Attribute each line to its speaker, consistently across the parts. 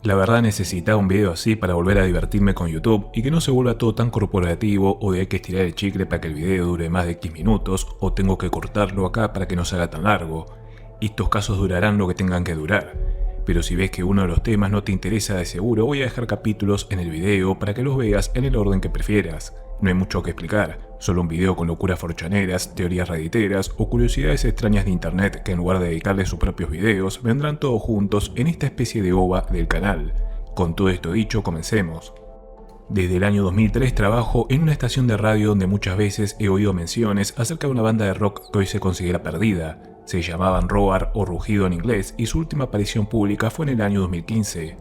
Speaker 1: La verdad necesitaba un video así para volver a divertirme con YouTube y que no se vuelva todo tan corporativo o de hay que estirar el chicle para que el video dure más de X minutos o tengo que cortarlo acá para que no se haga tan largo. Estos casos durarán lo que tengan que durar. Pero si ves que uno de los temas no te interesa de seguro, voy a dejar capítulos en el video para que los veas en el orden que prefieras. No hay mucho que explicar, solo un video con locuras forchaneras, teorías redditeras o curiosidades extrañas de internet que en lugar de dedicarle sus propios videos, vendrán todos juntos en esta especie de ova del canal. Con todo esto dicho, comencemos. Desde el año 2003 trabajo en una estación de radio donde muchas veces he oído menciones acerca de una banda de rock que hoy se considera perdida. Se llamaban Roar o Rugido en inglés y su última aparición pública fue en el año 2015.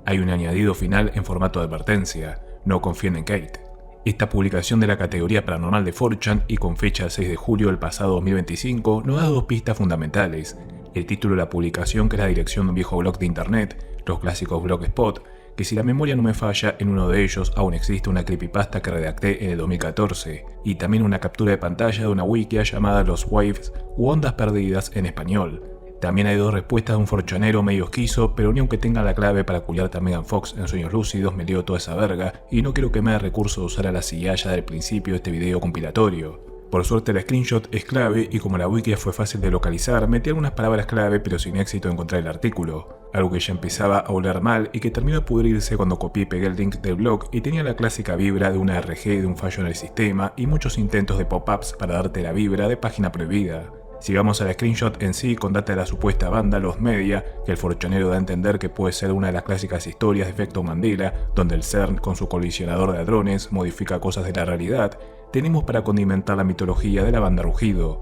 Speaker 1: Hay un añadido final en formato de advertencia: no confíen en Kate. Esta publicación de la categoría paranormal de 4chan y con fecha 6 de julio del pasado 2025 nos da dos pistas fundamentales: el título de la publicación, que es la dirección de un viejo blog de internet, los clásicos Blogspot, que si la memoria no me falla, en uno de ellos aún existe una creepypasta que redacté en el 2014, y también una captura de pantalla de una wiki llamada Los Waves u Ondas Perdidas en español. También hay dos respuestas de un forchanero medio esquizo, pero ni aunque tenga la clave para culiarte a Megan Fox en Sueños Lúcidos me leo toda esa verga, y no quiero que me dé recurso de usar a la CIA ya del principio de este video compilatorio. Por suerte la screenshot es clave y como la wiki fue fácil de localizar, metí algunas palabras clave pero sin éxito en encontrar el artículo, algo que ya empezaba a oler mal y que terminó de pudrirse cuando copié y pegué el link del blog y tenía la clásica vibra de una RG de un fallo en el sistema y muchos intentos de pop-ups para darte la vibra de página prohibida. Sigamos a la screenshot en sí con data de la supuesta banda Los Media, que el forchanero da a entender que puede ser una de las clásicas historias de efecto Mandela, donde el CERN con su colisionador de hadrones modifica cosas de la realidad. Tenemos para condimentar la mitología de la banda Rugido.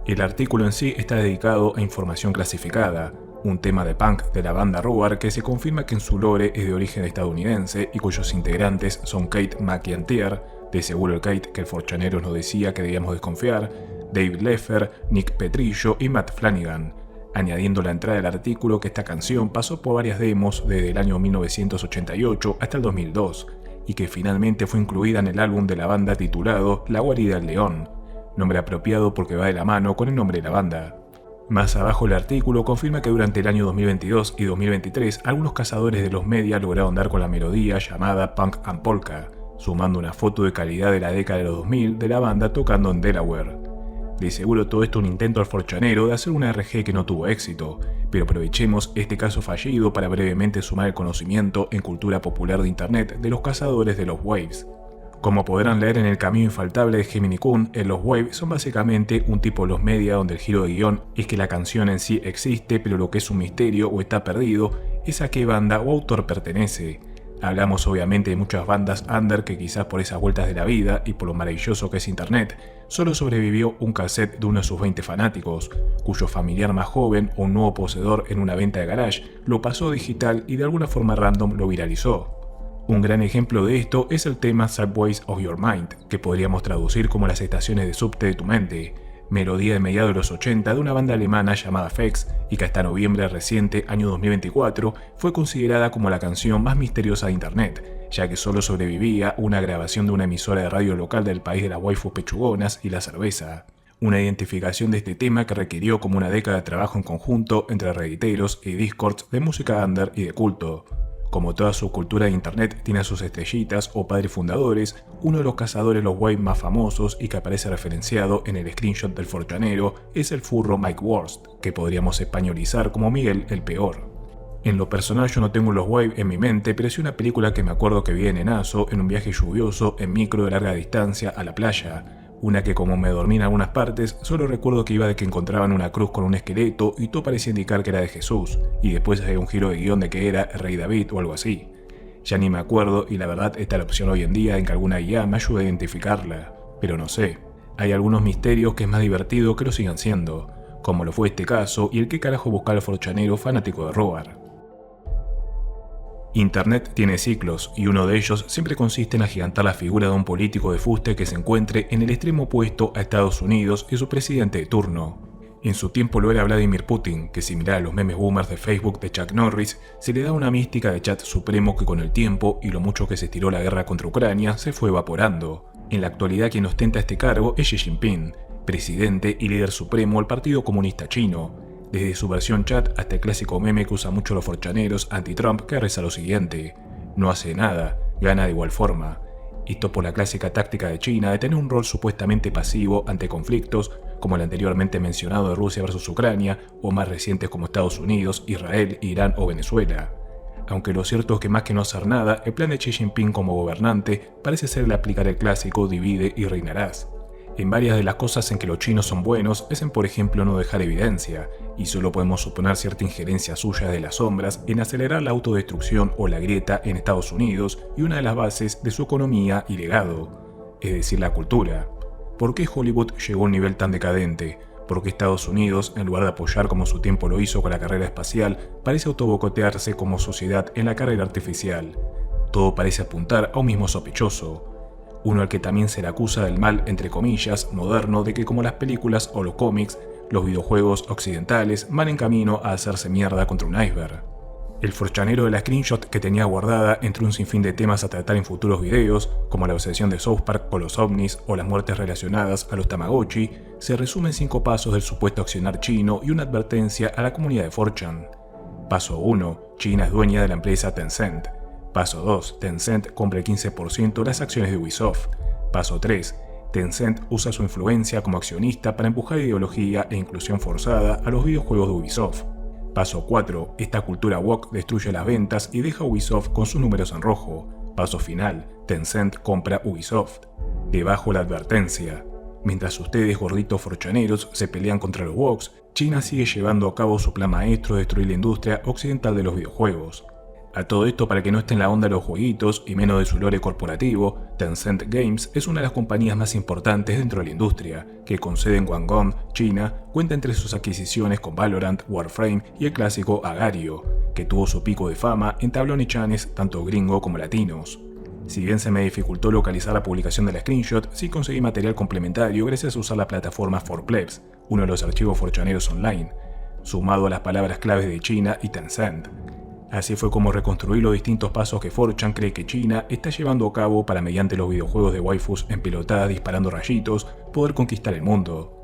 Speaker 1: El artículo en sí está dedicado a información clasificada, un tema de punk de la banda Roar que se confirma que en su lore es de origen estadounidense y cuyos integrantes son Kate McEntire, de seguro el Kate que el forchanero nos decía que debíamos desconfiar, David Leffer, Nick Petrillo y Matt Flanagan, añadiendo la entrada del artículo que esta canción pasó por varias demos desde el año 1988 hasta el 2002 y que finalmente fue incluida en el álbum de la banda titulado La Guarida del León, nombre apropiado porque va de la mano con el nombre de la banda. Más abajo el artículo confirma que durante el año 2022 y 2023 algunos cazadores de Los Media lograron dar con la melodía llamada Punk and Polka, sumando una foto de calidad de la década de los 2000 de la banda tocando en Delaware. De seguro todo esto un intento al forchanero de hacer una RG que no tuvo éxito, pero aprovechemos este caso fallido para brevemente sumar el conocimiento en cultura popular de internet de los cazadores de los Waves. Como podrán leer en el camino infaltable de Gemini Kun, los Waves son básicamente un tipo de Los Media donde el giro de guión es que la canción en sí existe, pero lo que es un misterio o está perdido es a qué banda o autor pertenece. Hablamos obviamente de muchas bandas under que quizás por esas vueltas de la vida y por lo maravilloso que es internet, solo sobrevivió un cassette de uno de sus 20 fanáticos, cuyo familiar más joven o un nuevo poseedor en una venta de garage lo pasó digital y de alguna forma random lo viralizó. Un gran ejemplo de esto es el tema Subways of Your Mind, que podríamos traducir como las estaciones de subte de tu mente, melodía de mediados de los 80 de una banda alemana llamada Fex y que hasta noviembre reciente, año 2024, fue considerada como la canción más misteriosa de internet, ya que solo sobrevivía una grabación de una emisora de radio local del país de las waifus pechugonas y la cerveza. Una identificación de este tema que requirió como una década de trabajo en conjunto entre redditeros y discords de música under y de culto. Como toda subcultura de internet tiene a sus estrellitas o padres fundadores, uno de los cazadores los Waves más famosos y que aparece referenciado en el screenshot del forchanero es el furro Mike Worst, que podríamos españolizar como Miguel el Peor. En lo personal yo no tengo los Waves en mi mente, pero sí una película que me acuerdo que vi en Enazo en un viaje lluvioso en micro de larga distancia a la playa. Una que como me dormí en algunas partes, solo recuerdo que iba de que encontraban una cruz con un esqueleto y todo parecía indicar que era de Jesús, y después hay un giro de guión de que era el Rey David o algo así. Ya ni me acuerdo y la verdad está la opción hoy en día en que alguna IA me ayude a identificarla, pero no sé. Hay algunos misterios que es más divertido que lo sigan siendo, como lo fue este caso y el que carajo busca el forchanero fanático de Roar. Internet tiene ciclos, y uno de ellos siempre consiste en agigantar la figura de un político de fuste que se encuentre en el extremo opuesto a Estados Unidos y su presidente de turno. En su tiempo lo era Vladimir Putin, que similar a los memes boomers de Facebook de Chuck Norris, se le da una mística de chat supremo que con el tiempo y lo mucho que se estiró la guerra contra Ucrania se fue evaporando. En la actualidad quien ostenta este cargo es Xi Jinping, presidente y líder supremo del Partido Comunista Chino. desde su versión chat hasta el clásico meme que usa mucho los forchaneros anti-Trump que reza lo siguiente: no hace nada, gana de igual forma. Esto por la clásica táctica de China de tener un rol supuestamente pasivo ante conflictos como el anteriormente mencionado de Rusia versus Ucrania, o más recientes como Estados Unidos, Israel, Irán o Venezuela. Aunque lo cierto es que más que no hacer nada, el plan de Xi Jinping como gobernante parece ser el aplicar el clásico divide y reinarás. En varias de las cosas en que los chinos son buenos es en, por ejemplo, no dejar evidencia, y solo podemos suponer cierta injerencia suya de las sombras en acelerar la autodestrucción o la grieta en Estados Unidos y una de las bases de su economía y legado, es decir, la cultura. ¿Por qué Hollywood llegó a un nivel tan decadente? ¿Por qué Estados Unidos, en lugar de apoyar como su tiempo lo hizo con la carrera espacial, parece autobocotearse como sociedad en la carrera artificial? Todo parece apuntar a un mismo sospechoso. Uno al que también se le acusa del mal, entre comillas, moderno de que como las películas o los cómics, los videojuegos occidentales van en camino a hacerse mierda contra un iceberg. El forchanero de la screenshot que tenía guardada entre un sinfín de temas a tratar en futuros videos, como la obsesión de South Park con los ovnis o las muertes relacionadas a los Tamagotchi, se resume en 5 pasos del supuesto accionar chino y una advertencia a la comunidad de 4chan. Paso 1. China es dueña de la empresa Tencent. Paso 2. Tencent compra el 15% de las acciones de Ubisoft. Paso 3. Tencent usa su influencia como accionista para empujar ideología e inclusión forzada a los videojuegos de Ubisoft. Paso 4. Esta cultura woke destruye las ventas y deja a Ubisoft con sus números en rojo. Paso final. Tencent compra Ubisoft. Debajo la advertencia. Mientras ustedes, gorditos forchaneros, se pelean contra los wokes, China sigue llevando a cabo su plan maestro de destruir la industria occidental de los videojuegos. A todo esto, para que no esté en la onda de los jueguitos y menos de su lore corporativo, Tencent Games es una de las compañías más importantes dentro de la industria, que con sede en Guangdong, China, cuenta entre sus adquisiciones con Valorant, Warframe y el clásico Agario, que tuvo su pico de fama en tablones chanes tanto gringo como latinos. Si bien se me dificultó localizar la publicación de la screenshot, sí conseguí material complementario gracias a usar la plataforma 4Plebs, uno de los archivos forchaneros online, sumado a las palabras claves de China y Tencent. Así fue como reconstruí los distintos pasos que 4chan cree que China está llevando a cabo para, mediante los videojuegos de waifus empelotadas disparando rayitos, poder conquistar el mundo.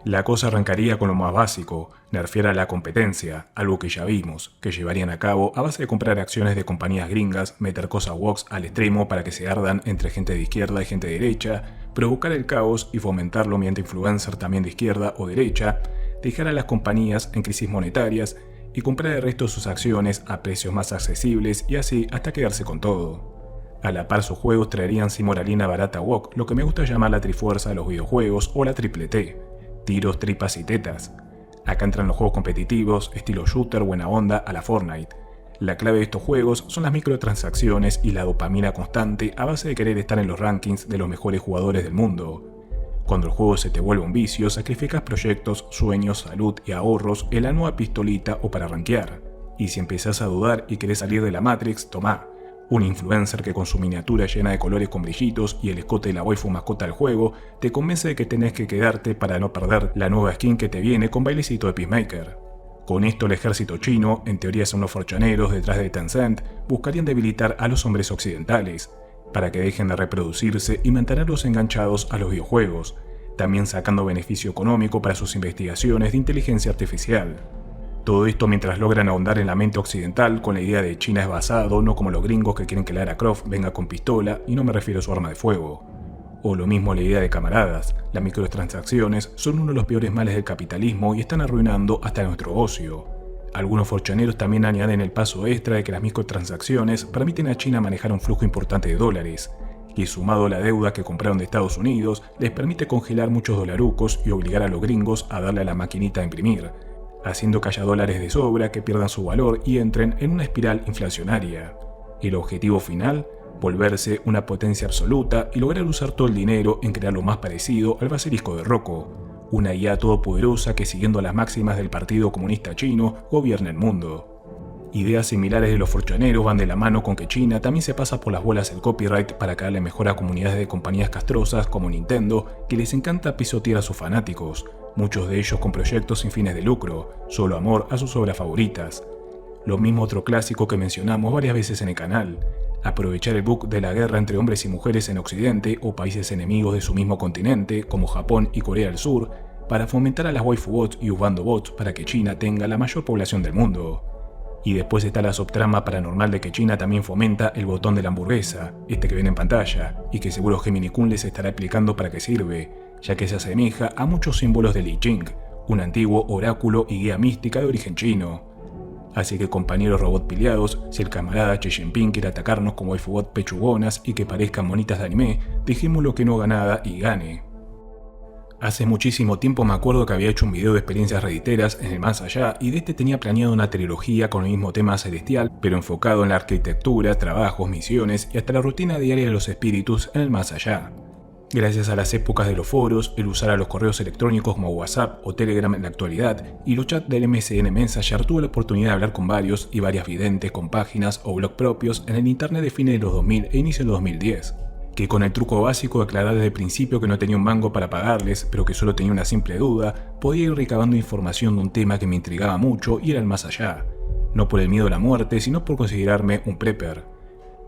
Speaker 1: La cosa arrancaría con lo más básico, nerfear a la competencia, algo que ya vimos, que llevarían a cabo a base de comprar acciones de compañías gringas, meter cosas woks al extremo para que se ardan entre gente de izquierda y gente de derecha, provocar el caos y fomentarlo mediante influencers también de izquierda o derecha, dejar a las compañías en crisis monetarias y comprar el resto de sus acciones a precios más accesibles y así hasta quedarse con todo. A la par sus juegos traerían sin moralina barata wok, lo que me gusta llamar la trifuerza de los videojuegos o la triple T, tiros, tripas y tetas. Acá entran los juegos competitivos, estilo shooter, buena onda a la Fortnite. La clave de estos juegos son las microtransacciones y la dopamina constante a base de querer estar en los rankings de los mejores jugadores del mundo. Cuando el juego se te vuelve un vicio, sacrificas proyectos, sueños, salud y ahorros en la nueva pistolita o para rankear. Y si empezás a dudar y querés salir de la Matrix, tomá. Un influencer que con su miniatura llena de colores con brillitos y el escote de la waifu mascota del juego, te convence de que tenés que quedarte para no perder la nueva skin que te viene con bailecito de Peacemaker. Con esto el ejército chino, en teoría son los forchaneros detrás de Tencent, buscarían debilitar a los hombres occidentales, para que dejen de reproducirse y mantenerlos enganchados a los videojuegos, también sacando beneficio económico para sus investigaciones de inteligencia artificial. Todo esto mientras logran ahondar en la mente occidental con la idea de China es basado, no como los gringos que quieren que Lara Croft venga con pistola, y no me refiero a su arma de fuego. O lo mismo la idea de camaradas, las microtransacciones son uno de los peores males del capitalismo y están arruinando hasta nuestro ocio. Algunos forchaneros también añaden el paso extra de que las microtransacciones permiten a China manejar un flujo importante de dólares, y sumado a la deuda que compraron de Estados Unidos, les permite congelar muchos dolarucos y obligar a los gringos a darle a la maquinita a imprimir, haciendo que haya dólares de sobra que pierdan su valor y entren en una espiral inflacionaria. El objetivo final, volverse una potencia absoluta y lograr usar todo el dinero en crear lo más parecido al basilisco de Rocco, una IA todopoderosa que, siguiendo las máximas del Partido Comunista Chino, gobierna el mundo. Ideas similares de los forchaneros van de la mano con que China también se pasa por las bolas el copyright para caerle mejor a comunidades de compañías castrosas como Nintendo, que les encanta pisotear a sus fanáticos, muchos de ellos con proyectos sin fines de lucro, solo amor a sus obras favoritas. Lo mismo otro clásico que mencionamos varias veces en el canal, aprovechar el bug de la guerra entre hombres y mujeres en Occidente o países enemigos de su mismo continente, como Japón y Corea del Sur, para fomentar a las waifu bots y usando bots para que China tenga la mayor población del mundo. Y después está la subtrama paranormal de que China también fomenta el botón de la hamburguesa, este que ven en pantalla, y que seguro Gemini Kun les estará explicando para qué sirve, ya que se asemeja a muchos símbolos de Li Ching, un antiguo oráculo y guía mística de origen chino. Así que compañeros robot peleados, si el camarada Xi Jinping quiere atacarnos como waifubot pechugonas y que parezcan monitas de anime, dejémoslo que no haga nada y gane. Hace muchísimo tiempo me acuerdo que había hecho un video de experiencias redditeras en el más allá y de este tenía planeado una trilogía con el mismo tema celestial, pero enfocado en la arquitectura, trabajos, misiones y hasta la rutina diaria de los espíritus en el más allá. Gracias a las épocas de los foros, el usar a los correos electrónicos como WhatsApp o Telegram en la actualidad y los chats del MSN Messenger tuve la oportunidad de hablar con varios y varias videntes con páginas o blogs propios en el internet de fines de los 2000 e inicio de los 2010. Que con el truco básico de aclarar desde el principio que no tenía un mango para pagarles, pero que solo tenía una simple duda, podía ir recabando información de un tema que me intrigaba mucho y era el más allá. No por el miedo a la muerte, sino por considerarme un prepper.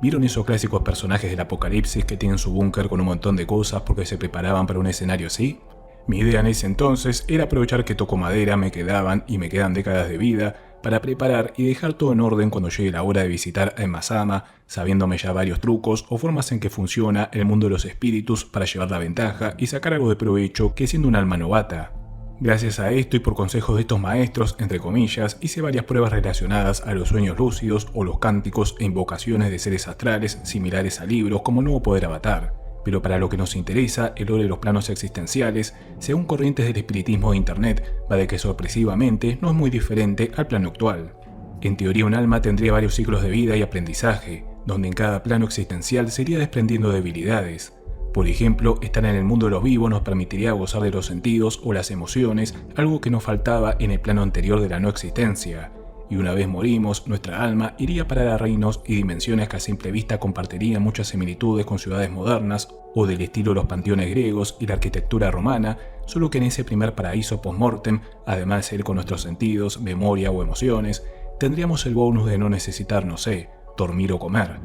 Speaker 1: ¿Vieron esos clásicos personajes del apocalipsis que tienen su búnker con un montón de cosas porque se preparaban para un escenario así? Mi idea en ese entonces era aprovechar que toco madera, me quedaban y me quedan décadas de vida, para preparar y dejar todo en orden cuando llegue la hora de visitar a Masama, sabiéndome ya varios trucos o formas en que funciona el mundo de los espíritus para llevar la ventaja y sacar algo de provecho que siendo un alma novata. Gracias a esto y por consejos de estos maestros, entre comillas, hice varias pruebas relacionadas a los sueños lúcidos o los cánticos e invocaciones de seres astrales similares a libros como Nuevo Poder Avatar. Pero para lo que nos interesa, el lore de los planos existenciales, según corrientes del espiritismo de internet, va de que sorpresivamente no es muy diferente al plano actual. En teoría un alma tendría varios ciclos de vida y aprendizaje, donde en cada plano existencial se iría desprendiendo debilidades. Por ejemplo, estar en el mundo de los vivos nos permitiría gozar de los sentidos o las emociones, algo que nos faltaba en el plano anterior de la no existencia. Y una vez morimos, nuestra alma iría parar a reinos y dimensiones que a simple vista compartirían muchas similitudes con ciudades modernas o del estilo de los panteones griegos y la arquitectura romana, solo que en ese primer paraíso post-mortem, además de ser con nuestros sentidos, memoria o emociones, tendríamos el bonus de no necesitar, no sé, dormir o comer,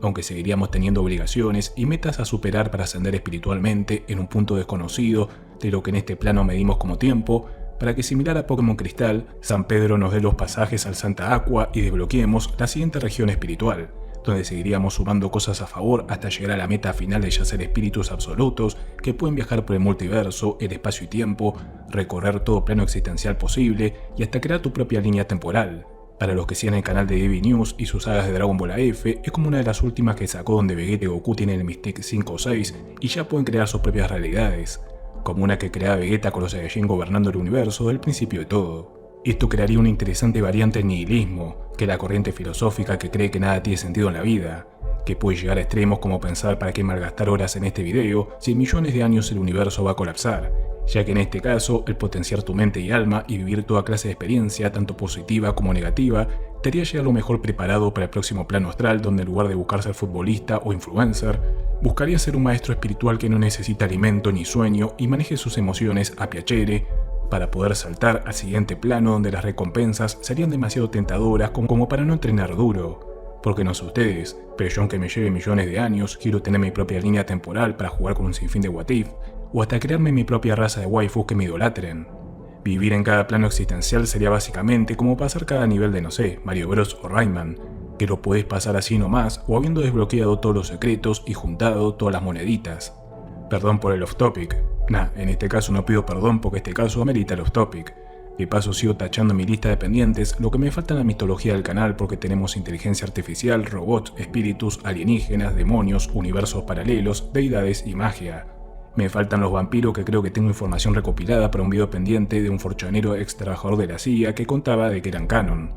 Speaker 1: aunque seguiríamos teniendo obligaciones y metas a superar para ascender espiritualmente en un punto desconocido de lo que en este plano medimos como tiempo, para que similar a Pokémon Cristal, San Pedro nos dé los pasajes al Santa Aqua y desbloqueemos la siguiente región espiritual, donde seguiríamos sumando cosas a favor hasta llegar a la meta final de ya ser espíritus absolutos que pueden viajar por el multiverso, el espacio y tiempo, recorrer todo plano existencial posible y hasta crear tu propia línea temporal. Para los que sigan el canal de Eevee News y sus sagas de Dragon Ball AF, es como una de las últimas que sacó donde Vegeta y Goku tienen el Mystique 5 o 6 y ya pueden crear sus propias realidades, como una que crea Vegeta con los Saiyajin gobernando el universo del principio de todo. Esto crearía una interesante variante del nihilismo, que es la corriente filosófica que cree que nada tiene sentido en la vida, que puede llegar a extremos como pensar para qué malgastar horas en este video si en millones de años el universo va a colapsar, ya que en este caso el potenciar tu mente y alma y vivir toda clase de experiencia, tanto positiva como negativa, te haría llegar lo mejor preparado para el próximo plano astral donde en lugar de buscar ser futbolista o influencer, buscaría ser un maestro espiritual que no necesita alimento ni sueño y maneje sus emociones a piacere, para poder saltar al siguiente plano donde las recompensas serían demasiado tentadoras como para no entrenar duro. Porque no sé ustedes, pero yo aunque me lleve millones de años, quiero tener mi propia línea temporal para jugar con un sinfín de what if, o hasta crearme mi propia raza de waifus que me idolatren. Vivir en cada plano existencial sería básicamente como pasar cada nivel de, no sé, Mario Bros o Rayman, que lo podés pasar así nomás o habiendo desbloqueado todos los secretos y juntado todas las moneditas. Perdón por el off topic. En este caso no pido perdón porque este caso amerita el off topic. De paso sigo tachando mi lista de pendientes lo que me falta en la mitología del canal porque tenemos inteligencia artificial, robots, espíritus, alienígenas, demonios, universos paralelos, deidades y magia. Me faltan los vampiros que creo que tengo información recopilada para un video pendiente de un forchanero ex trabajador de la CIA que contaba de que eran canon.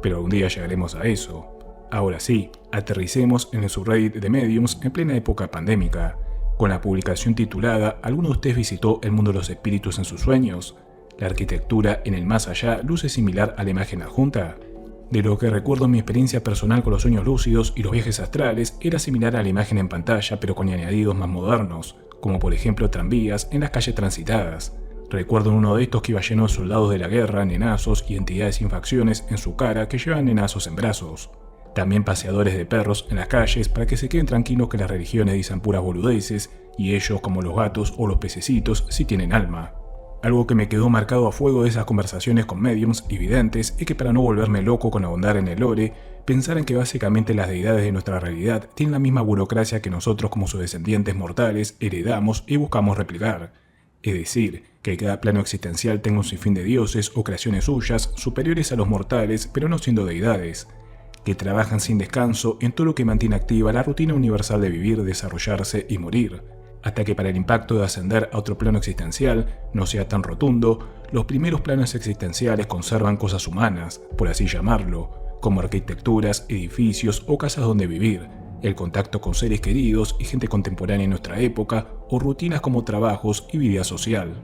Speaker 1: Pero algún día llegaremos a eso. Ahora sí, aterricemos en el subreddit de Mediums en plena época pandémica. Con la publicación titulada ¿Alguno de ustedes visitó el mundo de los espíritus en sus sueños? La arquitectura en el más allá luce similar a la imagen adjunta. De lo que recuerdo en mi experiencia personal con los sueños lúcidos y los viajes astrales era similar a la imagen en pantalla pero con añadidos más modernos, como por ejemplo tranvías en las calles transitadas. Recuerdo en uno de estos que iba lleno de soldados de la guerra, nenazos y entidades sin facciones en su cara que llevan nenazos en brazos. También paseadores de perros en las calles para que se queden tranquilos que las religiones dicen puras boludeces y ellos, como los gatos o los pececitos, sí tienen alma. Algo que me quedó marcado a fuego de esas conversaciones con mediums y videntes es que, para no volverme loco con ahondar en el lore, pensar en que básicamente las deidades de nuestra realidad tienen la misma burocracia que nosotros como sus descendientes mortales heredamos y buscamos replicar. Es decir, que cada plano existencial tenga un sinfín de dioses o creaciones suyas superiores a los mortales, pero no siendo deidades, que trabajan sin descanso en todo lo que mantiene activa la rutina universal de vivir, desarrollarse y morir, hasta que para el impacto de ascender a otro plano existencial no sea tan rotundo. Los primeros planos existenciales conservan cosas humanas, por así llamarlo, como arquitecturas, edificios o casas donde vivir, el contacto con seres queridos y gente contemporánea en nuestra época, o rutinas como trabajos y vida social.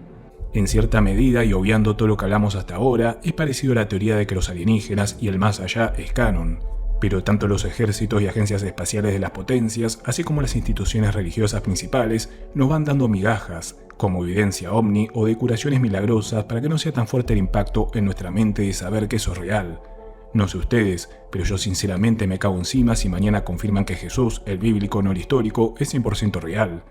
Speaker 1: En cierta medida, y obviando todo lo que hablamos hasta ahora, es parecido a la teoría de que los alienígenas y el más allá es canon, pero tanto los ejércitos y agencias espaciales de las potencias, así como las instituciones religiosas principales, nos van dando migajas, como evidencia ovni o de curaciones milagrosas, para que no sea tan fuerte el impacto en nuestra mente de saber que eso es real. No sé ustedes, pero yo sinceramente me cago encima si mañana confirman que Jesús, el bíblico no el histórico, es 100% real.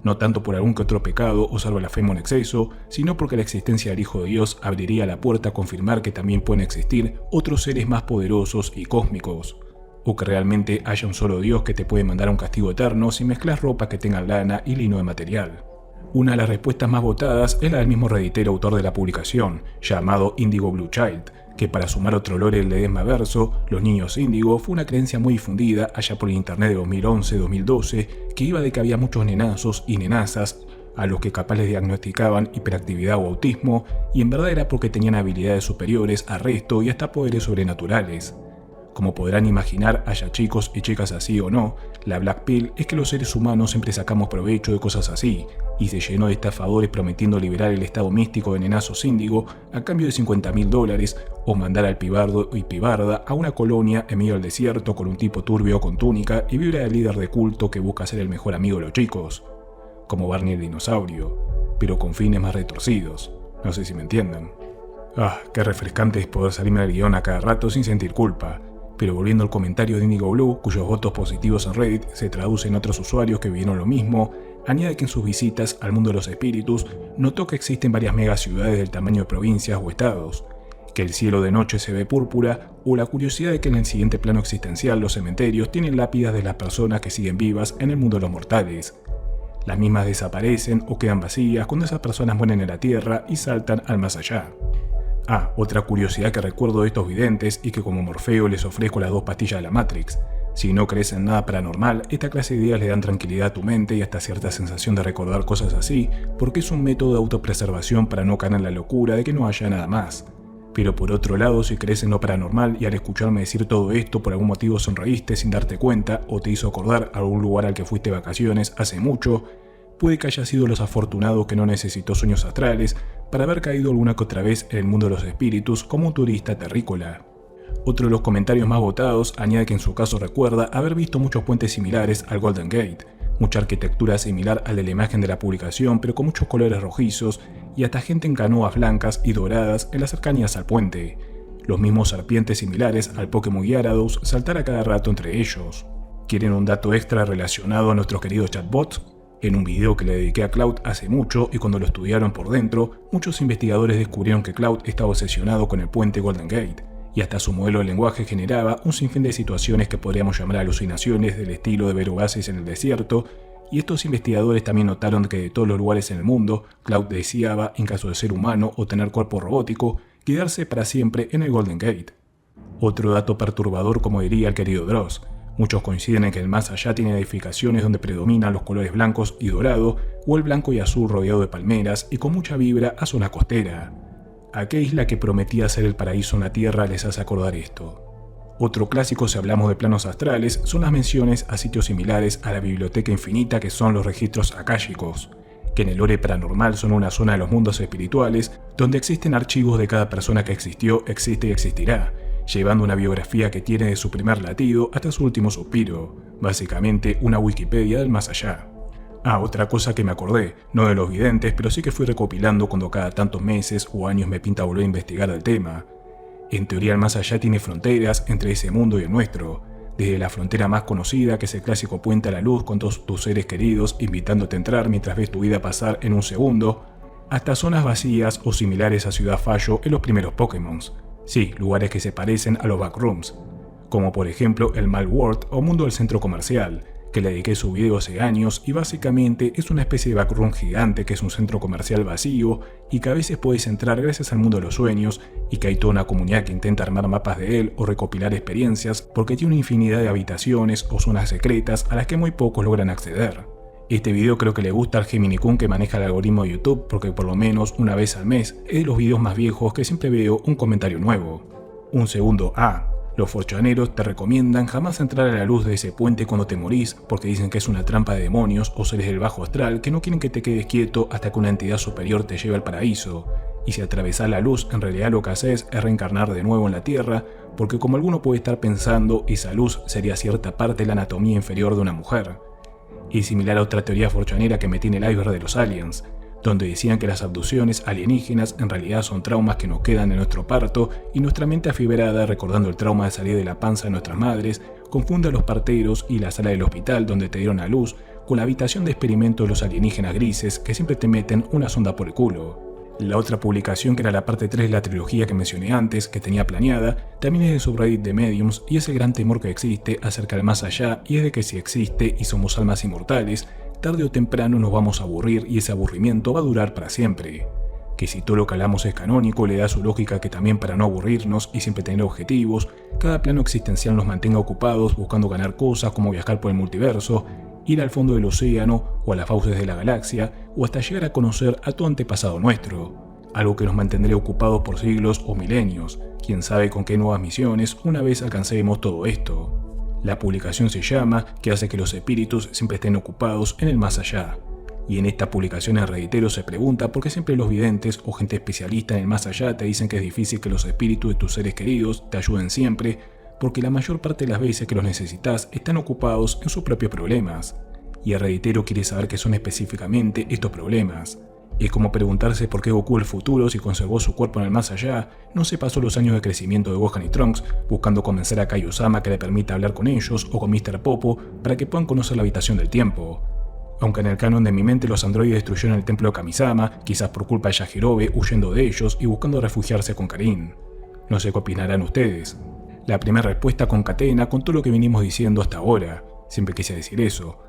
Speaker 1: No tanto por algún que otro pecado o salvo la fe en exceso, sino porque la existencia del Hijo de Dios abriría la puerta a confirmar que también pueden existir otros seres más poderosos y cósmicos, o que realmente haya un solo Dios que te puede mandar a un castigo eterno si mezclas ropa que tenga lana y lino de material. Una de las respuestas más votadas es la del mismo redditero autor de la publicación, llamado Indigo Blue Child, que, para sumar otro lore del Ledesma verso, los niños índigo, fue una creencia muy difundida allá por el internet de 2011-2012, que iba de que había muchos nenazos y nenazas a los que capaz les diagnosticaban hiperactividad o autismo, y en verdad era porque tenían habilidades superiores a resto y hasta poderes sobrenaturales. Como podrán imaginar, haya chicos y chicas así o no, la Black Pill es que los seres humanos siempre sacamos provecho de cosas así, y se llenó de estafadores prometiendo liberar el estado místico de nenazos índigo a cambio de $50.000 o mandar al pibardo y pibarda a una colonia en medio del desierto con un tipo turbio con túnica y vibra de líder de culto que busca ser el mejor amigo de los chicos, como Barney el dinosaurio, pero con fines más retorcidos. No sé si me entienden. Qué refrescante es poder salirme del guión a cada rato sin sentir culpa. Pero volviendo al comentario de Indigo Blue, cuyos votos positivos en Reddit se traducen en otros usuarios que vivieron lo mismo, añade que en sus visitas al mundo de los espíritus notó que existen varias megaciudades del tamaño de provincias o estados, que el cielo de noche se ve púrpura, o la curiosidad de que en el siguiente plano existencial los cementerios tienen lápidas de las personas que siguen vivas en el mundo de los mortales. Las mismas desaparecen o quedan vacías cuando esas personas mueren en la tierra y saltan al más allá. Otra curiosidad que recuerdo de estos videntes y que como Morfeo les ofrezco las 2 pastillas de la Matrix. Si no crees en nada paranormal, esta clase de ideas le dan tranquilidad a tu mente y hasta cierta sensación de recordar cosas así, porque es un método de autopreservación para no caer en la locura de que no haya nada más. Pero por otro lado, si crees en lo paranormal y al escucharme decir todo esto por algún motivo sonreíste sin darte cuenta o te hizo acordar a algún lugar al que fuiste de vacaciones hace mucho, puede que haya sido los afortunados que no necesitó sueños astrales para haber caído alguna que otra vez en el mundo de los espíritus como un turista terrícola. Otro de los comentarios más votados añade que en su caso recuerda haber visto muchos puentes similares al Golden Gate, mucha arquitectura similar a la de la imagen de la publicación pero con muchos colores rojizos y hasta gente en canoas blancas y doradas en las cercanías al puente. Los mismos serpientes similares al Pokémon Gyarados saltar a cada rato entre ellos. ¿Quieren un dato extra relacionado a nuestros queridos chatbots? En un video que le dediqué a Cloud hace mucho y cuando lo estudiaron por dentro, muchos investigadores descubrieron que Cloud estaba obsesionado con el puente Golden Gate, y hasta su modelo de lenguaje generaba un sinfín de situaciones que podríamos llamar alucinaciones del estilo de ver oasis en el desierto, y estos investigadores también notaron que de todos los lugares en el mundo, Cloud deseaba, en caso de ser humano o tener cuerpo robótico, quedarse para siempre en el Golden Gate. Otro dato perturbador, como diría el querido Dross. Muchos coinciden en que el más allá tiene edificaciones donde predominan los colores blancos y dorado, o el blanco y azul rodeado de palmeras y con mucha vibra a zona costera. ¿A qué isla que prometía ser el paraíso en la Tierra les hace acordar esto? Otro clásico, si hablamos de planos astrales, son las menciones a sitios similares a la biblioteca infinita que son los registros akáshicos, que en el lore paranormal son una zona de los mundos espirituales donde existen archivos de cada persona que existió, existe y existirá, llevando una biografía que tiene de su primer latido hasta su último suspiro, básicamente una Wikipedia del más allá. Otra cosa que me acordé, no de los videntes, pero sí que fui recopilando cuando cada tantos meses o años me pinta volver a investigar el tema. En teoría el más allá tiene fronteras entre ese mundo y el nuestro, desde la frontera más conocida, que es el clásico puente a la luz con todos tus seres queridos invitándote a entrar mientras ves tu vida pasar en un segundo, hasta zonas vacías o similares a Ciudad Fallo en los primeros Pokémon. Sí, lugares que se parecen a los backrooms, como por ejemplo el Mall World o Mundo del Centro Comercial, que le dediqué su video hace años y básicamente es una especie de backroom gigante que es un centro comercial vacío y que a veces puedes entrar gracias al mundo de los sueños y que hay toda una comunidad que intenta armar mapas de él o recopilar experiencias porque tiene una infinidad de habitaciones o zonas secretas a las que muy pocos logran acceder. Este video creo que le gusta al Gemini Kun que maneja el algoritmo de YouTube porque por lo menos una vez al mes es de los videos más viejos que siempre veo un comentario nuevo. Un segundo A. Los forchaneros te recomiendan jamás entrar a la luz de ese puente cuando te morís porque dicen que es una trampa de demonios o seres del bajo astral que no quieren que te quedes quieto hasta que una entidad superior te lleve al paraíso. Y si atravesás la luz, en realidad lo que haces es reencarnar de nuevo en la tierra porque como alguno puede estar pensando, esa luz sería cierta parte de la anatomía inferior de una mujer. Es similar a otra teoría forchanera que metí en el iceberg de los aliens, donde decían que las abducciones alienígenas en realidad son traumas que nos quedan de nuestro parto y nuestra mente afibrada recordando el trauma de salir de la panza de nuestras madres confunde a los parteros y la sala del hospital donde te dieron a luz con la habitación de experimento de los alienígenas grises que siempre te meten una sonda por el culo. La otra publicación, que era la parte 3 de la trilogía que mencioné antes, que tenía planeada, también es de subreddit de Mediums y es el gran temor que existe acerca del más allá y es de que si existe y somos almas inmortales, tarde o temprano nos vamos a aburrir y ese aburrimiento va a durar para siempre. Que si todo lo que hablamos es canónico, le da su lógica que también para no aburrirnos y siempre tener objetivos, cada plano existencial nos mantenga ocupados buscando ganar cosas como viajar por el multiverso, ir al fondo del océano o a las fauces de la galaxia o hasta llegar a conocer a todo antepasado nuestro. Algo que nos mantendría ocupados por siglos o milenios, quién sabe con qué nuevas misiones una vez alcancemos todo esto. La publicación se llama ¿Qué hace que los espíritus siempre estén ocupados en el más allá? Y en esta publicación el redditero se pregunta por qué siempre los videntes o gente especialista en el más allá te dicen que es difícil que los espíritus de tus seres queridos te ayuden siempre, porque la mayor parte de las veces que los necesitas están ocupados en sus propios problemas. Y el redditero quiere saber qué son específicamente estos problemas. Es como preguntarse por qué Goku el futuro, si conservó su cuerpo en el más allá, no se pasó los años de crecimiento de Gohan y Trunks buscando convencer a Kaiosama que le permita hablar con ellos o con Mr. Popo para que puedan conocer la habitación del tiempo. Aunque en el canon de mi mente los androides destruyeron el templo de Kamisama, quizás por culpa de Yajirobe huyendo de ellos y buscando refugiarse con Karin. No sé qué opinarán ustedes. La primera respuesta concatena con todo lo que venimos diciendo hasta ahora, siempre quise decir eso.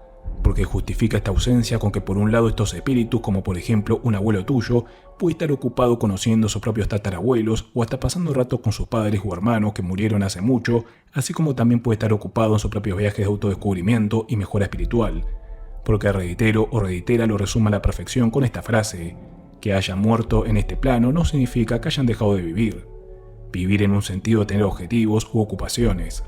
Speaker 1: Porque justifica esta ausencia con que por un lado estos espíritus, como por ejemplo un abuelo tuyo, puede estar ocupado conociendo a sus propios tatarabuelos o hasta pasando rato con sus padres o hermanos que murieron hace mucho, así como también puede estar ocupado en sus propios viajes de autodescubrimiento y mejora espiritual. Porque el redditero o redditera lo resume a la perfección con esta frase: que hayan muerto en este plano no significa que hayan dejado de vivir. Vivir en un sentido de tener objetivos u ocupaciones.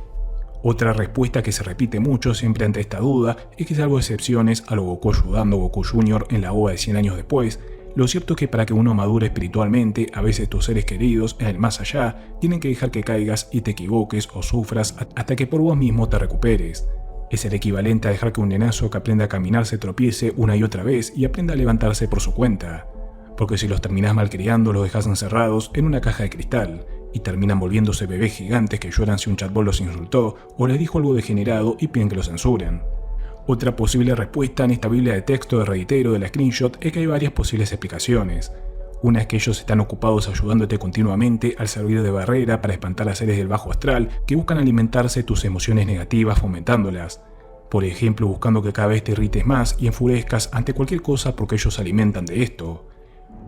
Speaker 1: Otra respuesta que se repite mucho siempre ante esta duda es que, salvo excepciones a lo Goku ayudando a Goku Jr. en la OVA de 100 años después, lo cierto es que para que uno madure espiritualmente, a veces tus seres queridos en el más allá tienen que dejar que caigas y te equivoques o sufras hasta que por vos mismo te recuperes. Es el equivalente a dejar que un nenazo que aprenda a caminar se tropiece una y otra vez y aprenda a levantarse por su cuenta. Porque si los terminás malcriando, los dejas encerrados en una caja de cristal y terminan volviéndose bebés gigantes que lloran si un chatbot los insultó o les dijo algo degenerado y piden que lo censuren. Otra posible respuesta en esta biblia de texto de redditero de la screenshot es que hay varias posibles explicaciones. Una es que ellos están ocupados ayudándote continuamente al servir de barrera para espantar a seres del bajo astral que buscan alimentarse tus emociones negativas fomentándolas. Por ejemplo, buscando que cada vez te irrites más y enfurezcas ante cualquier cosa porque ellos se alimentan de esto.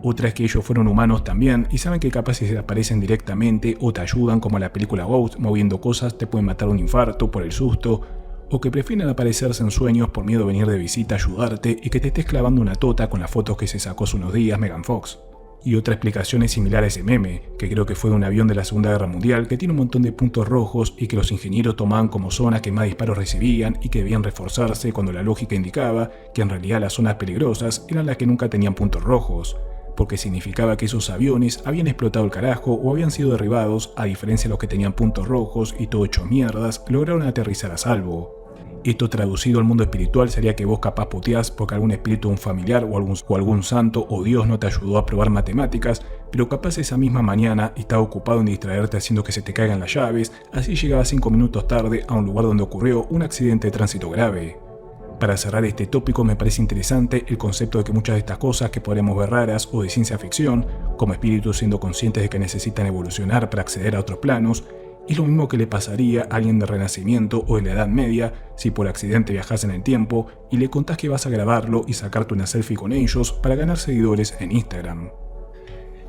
Speaker 1: Otra es que ellos fueron humanos también y saben que capaz si se aparecen directamente o te ayudan como en la película Ghost moviendo cosas te pueden matar un infarto por el susto, o que prefieren aparecerse en sueños por miedo a venir de visita a ayudarte y que te estés clavando una tota con las fotos que se sacó hace unos días Megan Fox. Y otra explicación es similar a ese meme, que creo que fue de un avión de la Segunda Guerra Mundial que tiene un montón de puntos rojos y que los ingenieros tomaban como zonas que más disparos recibían y que debían reforzarse cuando la lógica indicaba que en realidad las zonas peligrosas eran las que nunca tenían puntos rojos, porque significaba que esos aviones habían explotado el carajo o habían sido derribados, a diferencia de los que tenían puntos rojos y todo hecho mierdas, lograron aterrizar a salvo. Esto traducido al mundo espiritual sería que vos capaz puteás porque algún espíritu de un familiar o algún santo o Dios no te ayudó a probar matemáticas, pero capaz esa misma mañana estaba ocupado en distraerte haciendo que se te caigan las llaves, así llegabas 5 minutos tarde a un lugar donde ocurrió un accidente de tránsito grave. Para cerrar este tópico, me parece interesante el concepto de que muchas de estas cosas que podemos ver raras o de ciencia ficción, como espíritus siendo conscientes de que necesitan evolucionar para acceder a otros planos, es lo mismo que le pasaría a alguien del Renacimiento o de la Edad Media si por accidente viajas en el tiempo y le contás que vas a grabarlo y sacarte una selfie con ellos para ganar seguidores en Instagram.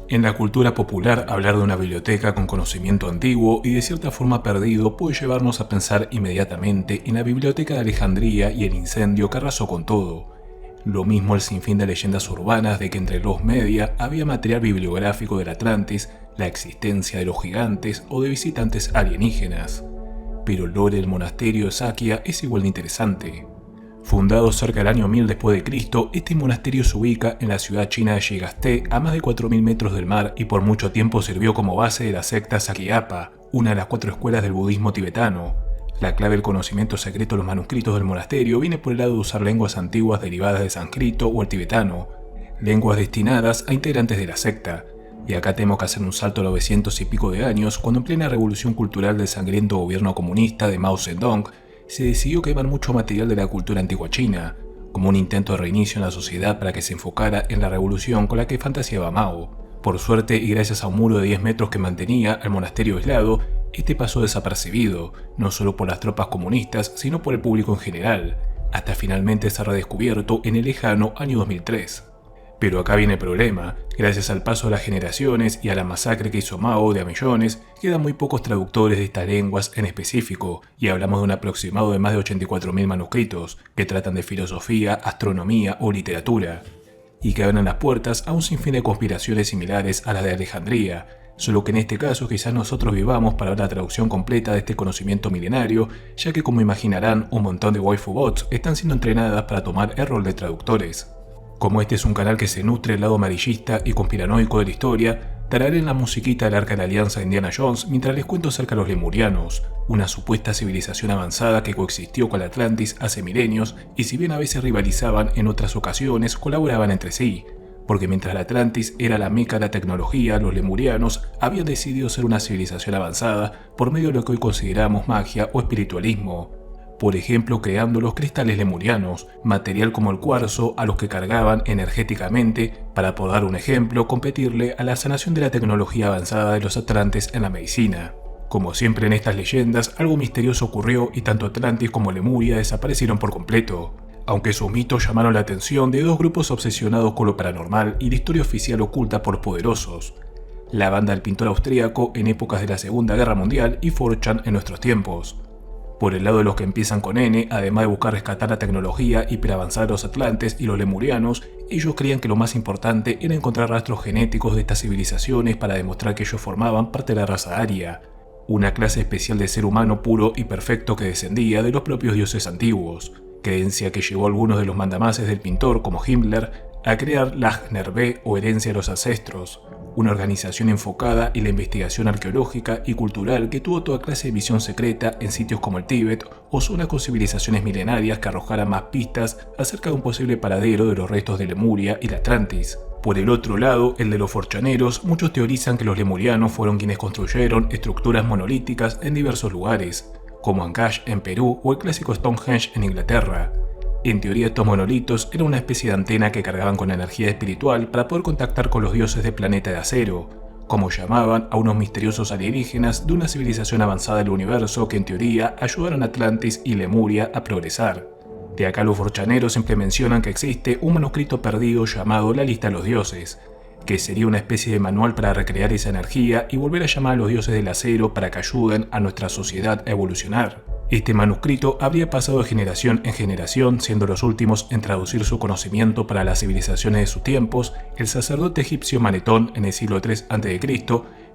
Speaker 1: En la cultura popular, hablar de una biblioteca con conocimiento antiguo y de cierta forma perdido puede llevarnos a pensar inmediatamente en la Biblioteca de Alejandría y el incendio que arrasó con todo. Lo mismo el sinfín de leyendas urbanas de que entre los media había material bibliográfico del Atlantis, la existencia de los gigantes o de visitantes alienígenas. Pero el lore del monasterio de Sakya es igual de interesante. Fundado cerca del año 1000 después de Cristo, este monasterio se ubica en la ciudad china de Shigaste, a más de 4000 metros del mar, y por mucho tiempo sirvió como base de la secta Sakyapa, una de las 4 escuelas del budismo tibetano. La clave del conocimiento secreto de los manuscritos del monasterio viene por el lado de usar lenguas antiguas derivadas del sánscrito o el tibetano, lenguas destinadas a integrantes de la secta. Y acá tenemos que hacer un salto a los 900 y pico de años, cuando en plena revolución cultural del sangriento gobierno comunista de Mao Zedong, se decidió quemar mucho material de la cultura antigua china, como un intento de reinicio en la sociedad para que se enfocara en la revolución con la que fantaseaba Mao. Por suerte, y gracias a un muro de 10 metros que mantenía al monasterio aislado, este pasó desapercibido, no solo por las tropas comunistas, sino por el público en general, hasta finalmente ser redescubierto en el lejano año 2003. Pero acá viene el problema: gracias al paso de las generaciones y a la masacre que hizo Mao de a millones, quedan muy pocos traductores de estas lenguas en específico, y hablamos de un aproximado de más de 84.000 manuscritos, que tratan de filosofía, astronomía o literatura, y que abren las puertas a un sinfín de conspiraciones similares a las de Alejandría, solo que en este caso quizás nosotros vivamos para ver la traducción completa de este conocimiento milenario, ya que como imaginarán, un montón de waifu bots están siendo entrenadas para tomar el rol de traductores. Como este es un canal que se nutre del lado amarillista y conspiranoico de la historia, tararé en la musiquita del Arca de la Alianza de Indiana Jones mientras les cuento acerca de los lemurianos, una supuesta civilización avanzada que coexistió con la Atlantis hace milenios y si bien a veces rivalizaban, en otras ocasiones colaboraban entre sí, porque mientras la Atlantis era la meca de la tecnología, los lemurianos habían decidido ser una civilización avanzada por medio de lo que hoy consideramos magia o espiritualismo. Por ejemplo, creando los cristales lemurianos, material como el cuarzo a los que cargaban energéticamente para, por dar un ejemplo, competirle a la sanación de la tecnología avanzada de los atlantes en la medicina. Como siempre en estas leyendas, algo misterioso ocurrió y tanto Atlantis como Lemuria desaparecieron por completo, aunque sus mitos llamaron la atención de 2 grupos obsesionados con lo paranormal y la historia oficial oculta por los poderosos: la banda del pintor austríaco en épocas de la Segunda Guerra Mundial y 4chan en nuestros tiempos. Por el lado de los que empiezan con N, además de buscar rescatar la tecnología hiperavanzada de los atlantes y los lemurianos, ellos creían que lo más importante era encontrar rastros genéticos de estas civilizaciones para demostrar que ellos formaban parte de la raza aria, una clase especial de ser humano puro y perfecto que descendía de los propios dioses antiguos, creencia que llevó a algunos de los mandamases del pintor, como Himmler, a crear la Agnerbe o herencia de los ancestros, una organización enfocada en la investigación arqueológica y cultural que tuvo toda clase de visión secreta en sitios como el Tíbet o zonas con civilizaciones milenarias que arrojaran más pistas acerca de un posible paradero de los restos de Lemuria y la Atlantis. Por el otro lado, el de los forchaneros, muchos teorizan que los lemurianos fueron quienes construyeron estructuras monolíticas en diversos lugares, como Ancash en Perú o el clásico Stonehenge en Inglaterra. En teoría, estos monolitos eran una especie de antena que cargaban con energía espiritual para poder contactar con los dioses del planeta de acero, como llamaban a unos misteriosos alienígenas de una civilización avanzada del universo que en teoría ayudaron a Atlantis y Lemuria a progresar. De acá los forchaneros siempre mencionan que existe un manuscrito perdido llamado La Lista de los Dioses, que sería una especie de manual para recrear esa energía y volver a llamar a los dioses del acero para que ayuden a nuestra sociedad a evolucionar. Este manuscrito habría pasado de generación en generación, siendo los últimos en traducir su conocimiento para las civilizaciones de sus tiempos el sacerdote egipcio Manetón en el siglo III a.C.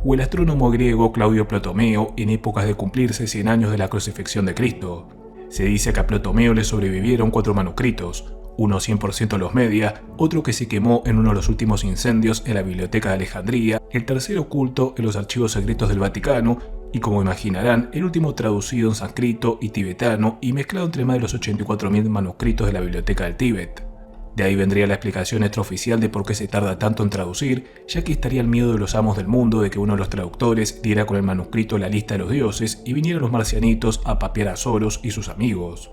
Speaker 1: o el astrónomo griego Claudio Ptolomeo en épocas de cumplirse 100 años de la crucifixión de Cristo. Se dice que a Ptolomeo le sobrevivieron 4 manuscritos, uno 100% a los media, otro que se quemó en uno de los últimos incendios en la Biblioteca de Alejandría, el tercero oculto en los archivos secretos del Vaticano y, como imaginarán, el último traducido en sánscrito y tibetano y mezclado entre más de los 84.000 manuscritos de la Biblioteca del Tíbet. De ahí vendría la explicación extraoficial de por qué se tarda tanto en traducir, ya que estaría el miedo de los amos del mundo de que uno de los traductores diera con el manuscrito La Lista de los Dioses y vinieran los marcianitos a papear a Soros y sus amigos.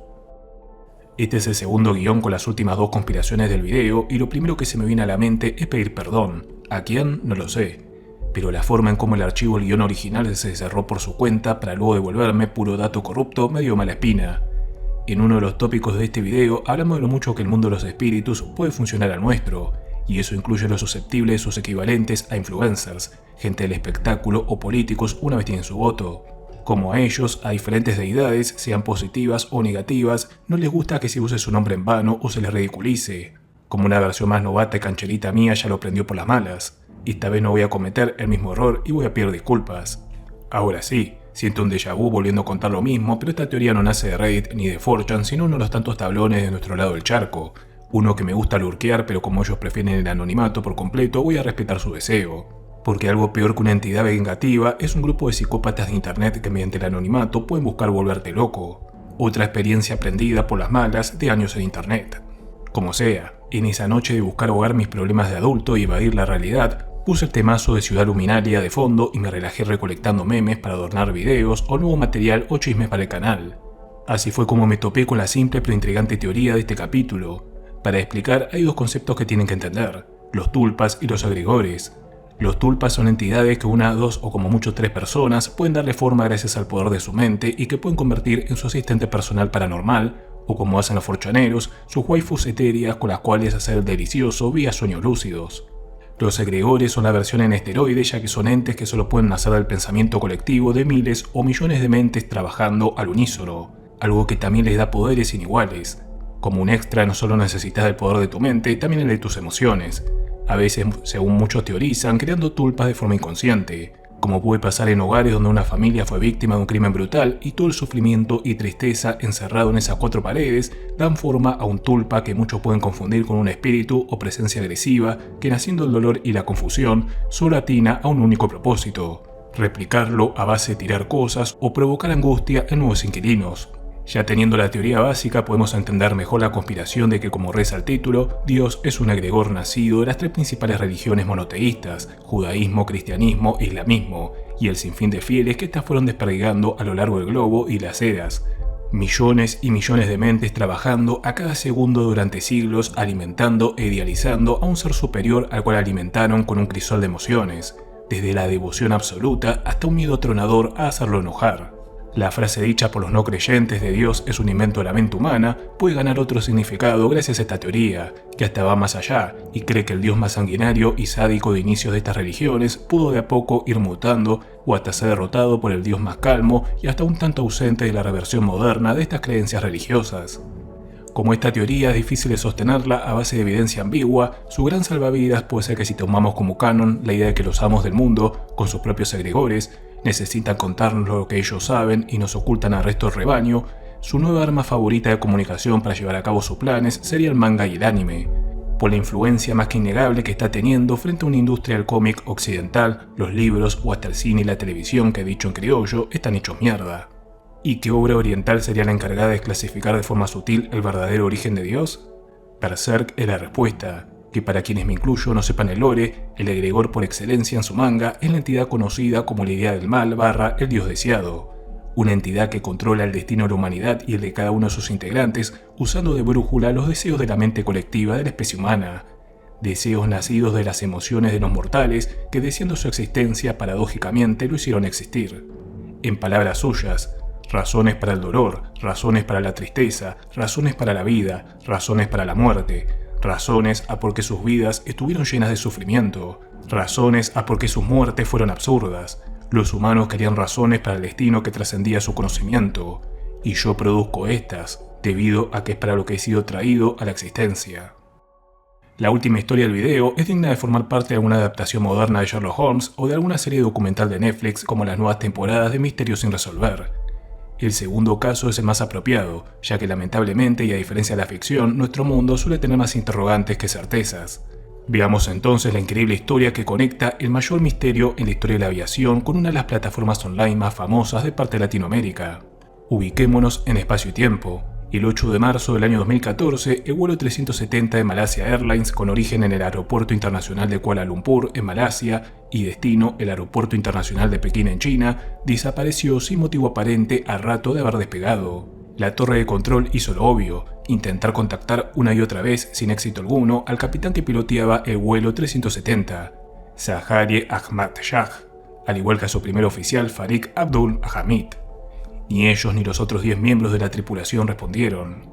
Speaker 1: Este es el segundo guión con las últimas dos conspiraciones del video y lo primero que se me viene a la mente es pedir perdón. ¿A quién? No lo sé. Pero la forma en cómo el archivo del guión original se cerró por su cuenta para luego devolverme puro dato corrupto me dio mala espina. En uno de los tópicos de este video hablamos de lo mucho que el mundo de los espíritus puede funcionar al nuestro, y eso incluye lo susceptible de sus equivalentes a influencers, gente del espectáculo o políticos una vez tienen su voto. Como a ellos, a diferentes deidades, sean positivas o negativas, no les gusta que se use su nombre en vano o se les ridiculice. Como una versión más novata y cancherita mía ya lo aprendió por las malas. Esta vez no voy a cometer el mismo error y voy a pedir disculpas. Ahora sí, siento un déjà vu volviendo a contar lo mismo, pero esta teoría no nace de Reddit ni de 4chan, sino uno de los tantos tablones de nuestro lado del charco. Uno que me gusta lurkear, pero como ellos prefieren el anonimato por completo, voy a respetar su deseo. Porque algo peor que una entidad vengativa es un grupo de psicópatas de internet que mediante el anonimato pueden buscar volverte loco. Otra experiencia aprendida por las malas de años en internet. Como sea, en esa noche de buscar ahogar mis problemas de adulto y evadir la realidad, puse el temazo de Ciudad Luminaria de fondo y me relajé recolectando memes para adornar videos o nuevo material o chismes para el canal. Así fue como me topé con la simple pero intrigante teoría de este capítulo. Para explicar hay dos conceptos que tienen que entender, los tulpas y los egregores. Los tulpas son entidades que una, dos o como mucho tres personas pueden darle forma gracias al poder de su mente y que pueden convertir en su asistente personal paranormal, o como hacen los forchaneros, sus waifus etéreas con las cuales hacer el delicioso vía sueños lúcidos. Los egregores son la versión en esteroides ya que son entes que solo pueden nacer del pensamiento colectivo de miles o millones de mentes trabajando al unísono, algo que también les da poderes iniguales. Como un extra no solo necesitas del poder de tu mente, también el de tus emociones. A veces, según muchos teorizan, creando tulpas de forma inconsciente, como puede pasar en hogares donde una familia fue víctima de un crimen brutal y todo el sufrimiento y tristeza encerrado en esas cuatro paredes dan forma a un tulpa que muchos pueden confundir con un espíritu o presencia agresiva que, naciendo el dolor y la confusión, solo atina a un único propósito: replicarlo a base de tirar cosas o provocar angustia en nuevos inquilinos. Ya teniendo la teoría básica, podemos entender mejor la conspiración de que, como reza el título, Dios es un egregor nacido de las tres principales religiones monoteístas, judaísmo, cristianismo e islamismo, y el sinfín de fieles que éstas fueron desperdigando a lo largo del globo y las eras. Millones y millones de mentes trabajando a cada segundo durante siglos, alimentando e idealizando a un ser superior al cual alimentaron con un crisol de emociones, desde la devoción absoluta hasta un miedo tronador a hacerlo enojar. La frase dicha por los no creyentes de Dios es un invento de la mente humana puede ganar otro significado gracias a esta teoría, que hasta va más allá y cree que el Dios más sanguinario y sádico de inicios de estas religiones pudo de a poco ir mutando o hasta ser derrotado por el Dios más calmo y hasta un tanto ausente de la reversión moderna de estas creencias religiosas. Como esta teoría es difícil de sostenerla a base de evidencia ambigua, su gran salvavidas puede ser que si tomamos como canon la idea de que los amos del mundo, con sus propios egregores, necesitan contarnos lo que ellos saben y nos ocultan al resto del rebaño, su nueva arma favorita de comunicación para llevar a cabo sus planes sería el manga y el anime, por la influencia más que innegable que está teniendo frente a una industria del cómic occidental, los libros o hasta el cine y la televisión que, dicho en criollo, están hechos mierda. ¿Y qué obra oriental sería la encargada de clasificar de forma sutil el verdadero origen de Dios? Berserk es la respuesta, que para quienes me incluyo no sepan el lore, el egregor por excelencia en su manga es la entidad conocida como la idea del mal / el dios deseado, una entidad que controla el destino de la humanidad y el de cada uno de sus integrantes usando de brújula los deseos de la mente colectiva de la especie humana, deseos nacidos de las emociones de los mortales que, deseando su existencia, paradójicamente lo hicieron existir. En palabras suyas, razones para el dolor, razones para la tristeza, razones para la vida, razones para la muerte, razones a por qué sus vidas estuvieron llenas de sufrimiento, razones a por qué sus muertes fueron absurdas. Los humanos querían razones para el destino que trascendía su conocimiento, y yo produzco estas, debido a que es para lo que he sido traído a la existencia. La última historia del video es digna de formar parte de alguna adaptación moderna de Sherlock Holmes o de alguna serie documental de Netflix como las nuevas temporadas de Misterios sin resolver. El segundo caso es el más apropiado, ya que lamentablemente y a diferencia de la ficción, nuestro mundo suele tener más interrogantes que certezas. Veamos entonces la increíble historia que conecta el mayor misterio en la historia de la aviación con una de las plataformas online más famosas de parte de Latinoamérica. Ubiquémonos en espacio y tiempo. El 8 de marzo del año 2014, el vuelo 370 de Malaysia Airlines, con origen en el Aeropuerto Internacional de Kuala Lumpur, en Malasia, y destino el Aeropuerto Internacional de Pekín, en China, desapareció sin motivo aparente al rato de haber despegado. La torre de control hizo lo obvio, intentar contactar una y otra vez, sin éxito alguno, al capitán que piloteaba el vuelo 370, Zaharie Ahmad Shah, al igual que a su primer oficial Farik Abdul Hamid. Ni ellos ni los otros 10 miembros de la tripulación respondieron.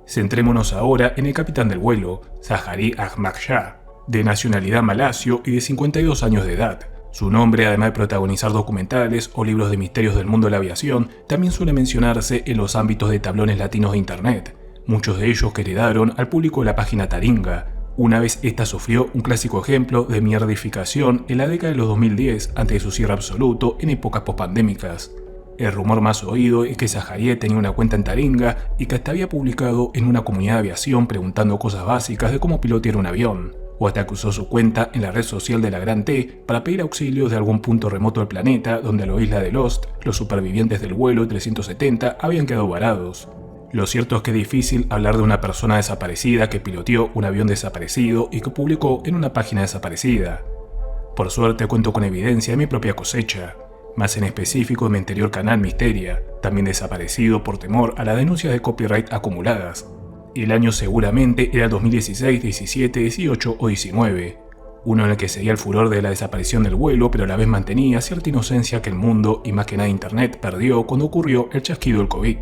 Speaker 1: Centrémonos ahora en el capitán del vuelo, Zaharie Ahmad Shah, de nacionalidad malasio y de 52 años de edad. Su nombre, además de protagonizar documentales o libros de misterios del mundo de la aviación, también suele mencionarse en los ámbitos de tablones latinos de internet, muchos de ellos que heredaron al público de la página Taringa, una vez esta sufrió un clásico ejemplo de mierdificación en la década de los 2010 antes de su cierre absoluto en épocas pospandémicas. El rumor más oído es que Zaharie tenía una cuenta en Taringa y que hasta había publicado en una comunidad de aviación preguntando cosas básicas de cómo pilotear un avión, o hasta que usó su cuenta en la red social de la Gran T para pedir auxilio de algún punto remoto del planeta donde a la isla de Lost, los supervivientes del vuelo 370 habían quedado varados. Lo cierto es que es difícil hablar de una persona desaparecida que piloteó un avión desaparecido y que publicó en una página desaparecida. Por suerte cuento con evidencia de mi propia cosecha, más en específico de mi anterior canal Misteria, también desaparecido por temor a las denuncias de copyright acumuladas. El año seguramente era 2016, 17, 18 o 19, uno en el que seguía el furor de la desaparición del vuelo, pero a la vez mantenía cierta inocencia que el mundo y más que nada Internet perdió cuando ocurrió el chasquido del COVID.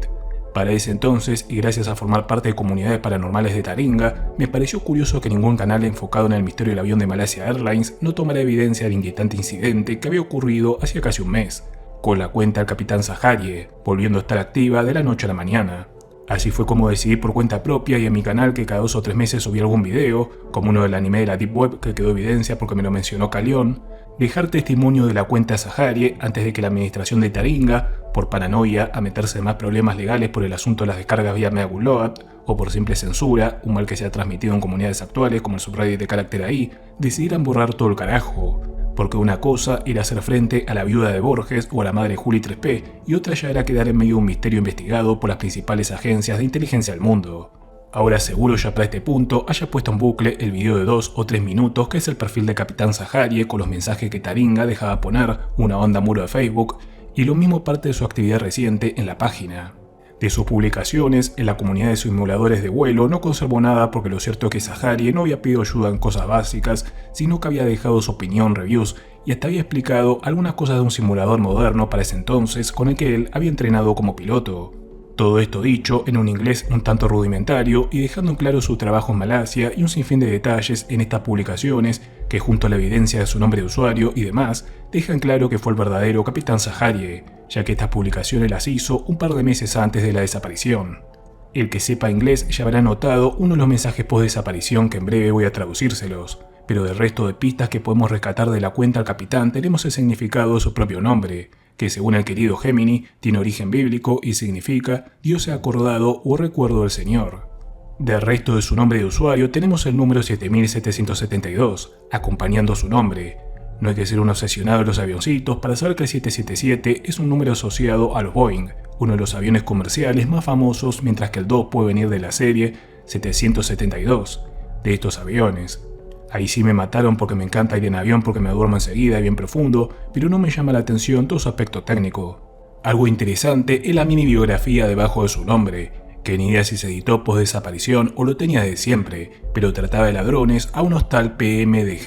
Speaker 1: Para ese entonces, y gracias a formar parte de comunidades paranormales de Taringa, me pareció curioso que ningún canal enfocado en el misterio del avión de Malaysia Airlines no tomara evidencia del inquietante incidente que había ocurrido hacía casi un mes, con la cuenta del capitán Zaharie, volviendo a estar activa de la noche a la mañana. Así fue como decidí por cuenta propia y en mi canal que cada 2 o 3 meses subía algún video, como uno del anime de la Deep Web que quedó evidencia porque me lo mencionó Calión, dejar testimonio de la cuenta Zaharie antes de que la administración de Taringa, por paranoia a meterse en más problemas legales por el asunto de las descargas vía Megaupload o por simple censura, un mal que se ha transmitido en comunidades actuales como el subreddit de carácter AI, decidieran borrar todo el carajo. Porque una cosa era hacer frente a la viuda de Borges o a la madre de Juli 3P, y otra ya era quedar en medio de un misterio investigado por las principales agencias de inteligencia del mundo. Ahora seguro ya para este punto haya puesto en bucle el video de 2 o 3 minutos que es el perfil de Capitán Zaharie con los mensajes que Taringa dejaba poner, una onda muro de Facebook, y lo mismo parte de su actividad reciente en la página. De sus publicaciones, en la comunidad de simuladores de vuelo no conservó nada porque lo cierto es que Zaharie no había pedido ayuda en cosas básicas, sino que había dejado su opinión, reviews y hasta había explicado algunas cosas de un simulador moderno para ese entonces con el que él había entrenado como piloto. Todo esto dicho en un inglés un tanto rudimentario y dejando en claro su trabajo en Malasia y un sinfín de detalles en estas publicaciones que junto a la evidencia de su nombre de usuario y demás dejan claro que fue el verdadero Capitán Zaharie, ya que estas publicaciones las hizo un par de meses antes de la desaparición. El que sepa inglés ya habrá notado uno de los mensajes post desaparición que en breve voy a traducírselos, pero del resto de pistas que podemos rescatar de la cuenta al capitán tenemos el significado de su propio nombre, que según el querido Gemini tiene origen bíblico y significa Dios se ha acordado o recuerdo del Señor. Del resto de su nombre de usuario tenemos el número 7772, acompañando su nombre. No hay que ser un obsesionado de los avioncitos para saber que el 777 es un número asociado a los Boeing, uno de los aviones comerciales más famosos, mientras que el 2 puede venir de la serie 772 de estos aviones. Ahí sí me mataron porque me encanta ir en avión porque me duermo enseguida y bien profundo, pero no me llama la atención todo su aspecto técnico. Algo interesante es la mini biografía debajo de su nombre, que ni idea si se editó post desaparición o lo tenía de siempre, pero trataba de ladrones a unos tal PMDG,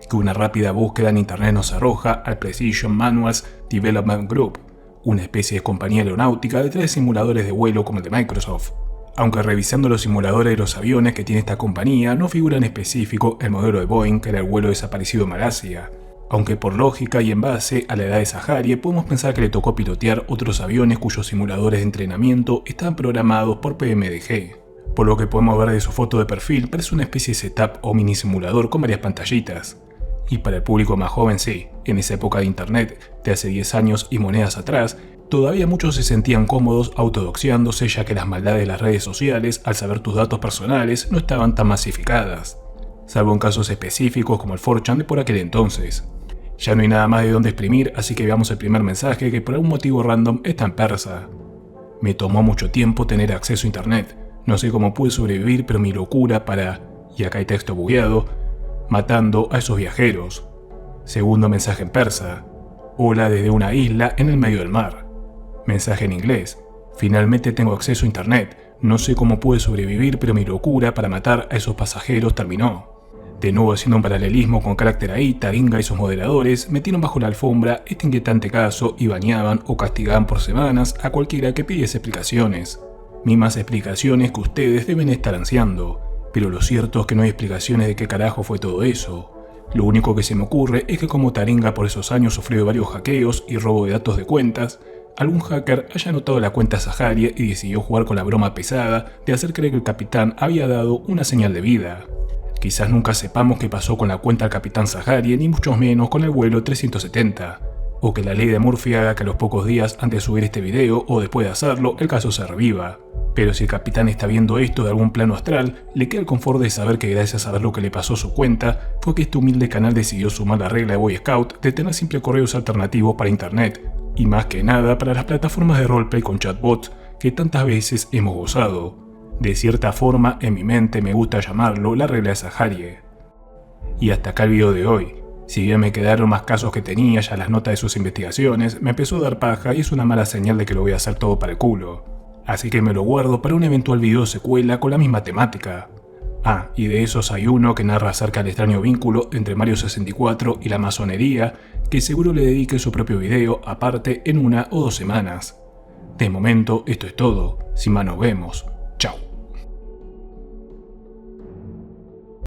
Speaker 1: que una rápida búsqueda en internet nos arroja al Precision Manuals Development Group, una especie de compañía aeronáutica detrás de simuladores de vuelo como el de Microsoft. Aunque revisando los simuladores de los aviones que tiene esta compañía no figura en específico el modelo de Boeing que era el vuelo desaparecido en Malasia, aunque por lógica y en base a la edad de Zaharie podemos pensar que le tocó pilotear otros aviones cuyos simuladores de entrenamiento estaban programados por PMDG. Por lo que podemos ver de su foto de perfil parece una especie de setup o mini simulador con varias pantallitas. Y para el público más joven sí, en esa época de internet, de hace 10 años y monedas atrás, todavía muchos se sentían cómodos autodoxiándose ya que las maldades de las redes sociales, al saber tus datos personales, no estaban tan masificadas, salvo en casos específicos como el 4chan de por aquel entonces. Ya no hay nada más de dónde exprimir, así que veamos el primer mensaje que por algún motivo random está en persa. Me tomó mucho tiempo tener acceso a internet, no sé cómo pude sobrevivir, pero mi locura para, y acá hay texto bugueado, matando a esos viajeros. Segundo mensaje en persa. Hola desde una isla en el medio del mar. Mensaje en inglés. Finalmente tengo acceso a internet. No sé cómo pude sobrevivir, pero mi locura para matar a esos pasajeros terminó. De nuevo, haciendo un paralelismo con carácter ahí, Taringa y sus moderadores metieron bajo la alfombra este inquietante caso y bañaban o castigaban por semanas a cualquiera que pidiese explicaciones. Mismas explicaciones que ustedes deben estar ansiando, pero lo cierto es que no hay explicaciones de qué carajo fue todo eso. Lo único que se me ocurre es que como Taringa por esos años sufrió de varios hackeos y robo de datos de cuentas, algún hacker haya anotado la cuenta Saharia y decidió jugar con la broma pesada de hacer creer que el capitán había dado una señal de vida. Quizás nunca sepamos qué pasó con la cuenta del capitán Saharia, ni mucho menos con el vuelo 370, o que la ley de Murphy haga que a los pocos días antes de subir este video o después de hacerlo, el caso se reviva. Pero si el capitán está viendo esto de algún plano astral, le queda el confort de saber que gracias a ver lo que le pasó a su cuenta, fue que este humilde canal decidió sumar la regla de Boy Scout de tener siempre correos alternativos para internet, y más que nada para las plataformas de roleplay con chatbots que tantas veces hemos gozado. De cierta forma, en mi mente me gusta llamarlo la regla de Saharia. Y hasta acá el video de hoy. Si bien me quedaron más casos que tenía ya las notas de sus investigaciones, me empezó a dar paja y es una mala señal de que lo voy a hacer todo para el culo. Así que me lo guardo para un eventual video secuela con la misma temática. Ah, y de esos hay uno que narra acerca del extraño vínculo entre Mario 64 y la masonería, que seguro le dedique su propio video aparte en 1 o 2 semanas. De momento, esto es todo. Sin más nos vemos.